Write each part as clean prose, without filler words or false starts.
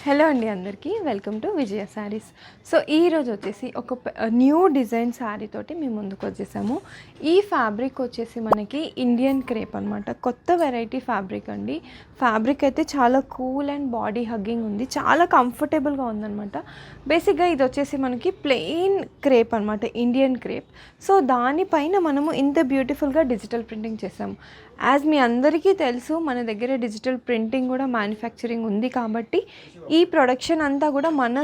Hello అండి అందరికీ welcome to Vijaya saris. So ఈరోజు వచ్చేసి ఒక న్యూ డిజైన్ శారీ తోటి మేము ముందుకు వచ్చేసాము. ఈ ఫ్యాబ్రిక్ వచ్చేసి మనకి ఇండియన్ క్రేప్ అనమాట. కొత్త వెరైటీ ఫ్యాబ్రిక్ అండి. ఫ్యాబ్రిక్ అయితే చాలా కూల్ అండ్ బాడీ హగ్గింగ్ ఉంది, చాలా కంఫర్టబుల్గా ఉందన్నమాట. బేసిక్గా ఇది వచ్చేసి మనకి ప్లెయిన్ క్రేప్ అనమాట, ఇండియన్ క్రేప్. సో దానిపైన మనము ఇంత బ్యూటిఫుల్గా డిజిటల్ ప్రింటింగ్ చేసాము. యాజ్ మీ అందరికీ తెలుసు, మన దగ్గర డిజిటల్ ప్రింటింగ్ కూడా మ్యానుఫ్యాక్చరింగ్ ఉంది కాబట్టి ఈ ప్రొడక్షన్ అంతా కూడా మన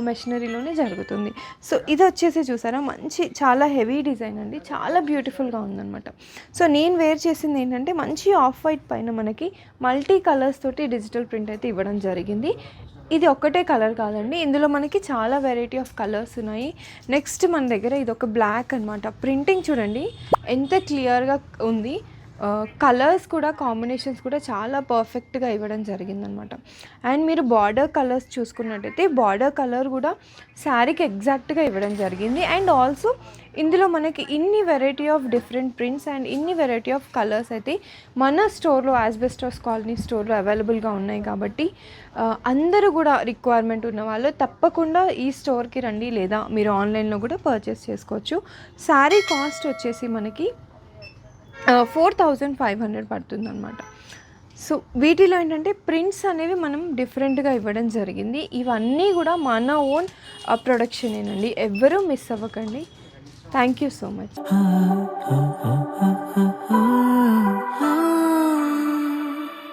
మెషినరీలోనే జరుగుతుంది. సో ఇది వచ్చేసి చూసారా, మంచి చాలా హెవీ డిజైన్ అండి, చాలా బ్యూటిఫుల్గా ఉందన్నమాట. సో నేను వేర్ చేసింది ఏంటంటే మంచి ఆఫ్ వైట్ పైన మనకి మల్టీ కలర్స్ తోటి డిజిటల్ ప్రింట్ అయితే ఇవ్వడం జరిగింది. ఇది ఒక్కటే కలర్ కాదండి, ఇందులో మనకి చాలా వెరైటీ ఆఫ్ కలర్స్ ఉన్నాయి. నెక్స్ట్ మన దగ్గర ఇది ఒక బ్లాక్ అనమాట. ప్రింటింగ్ చూడండి ఎంత క్లియర్గా ఉంది. కలర్స్ కూడా కాంబినేషన్స్ కూడా చాలా పర్ఫెక్ట్గా ఇవ్వడం జరిగిందనమాట. అండ్ మీరు బార్డర్ కలర్స్ చూసుకున్నట్టయితే బార్డర్ కలర్ కూడా శారీకి ఎగ్జాక్ట్గా ఇవ్వడం జరిగింది. అండ్ ఆల్సో ఇందులో మనకి ఇన్ని variety of different prints and ఇన్ని వెరైటీ ఆఫ్ కలర్స్ అయితే మన స్టోర్లో, యాస్బెస్టాస్ కాలనీ స్టోర్లో అవైలబుల్గా ఉన్నాయి. కాబట్టి అందరూ కూడా రిక్వైర్మెంట్ ఉన్న వాళ్ళు తప్పకుండా ఈ స్టోర్కి రండి, లేదా మీరు ఆన్లైన్లో కూడా పర్చేస్ చేసుకోవచ్చు. శారీ కాస్ట్ వచ్చేసి మనకి 4500 పడుతుందన్నమాట. సో వీటిలో ఏంటంటే ప్రింట్స్ అనేవి మనం డిఫరెంట్గా ఇవ్వడం జరిగింది. ఇవన్నీ కూడా మన ఓన్ ప్రొడక్షనేనండి, ఎవ్వరూ మిస్ అవ్వకండి. Thank you so much.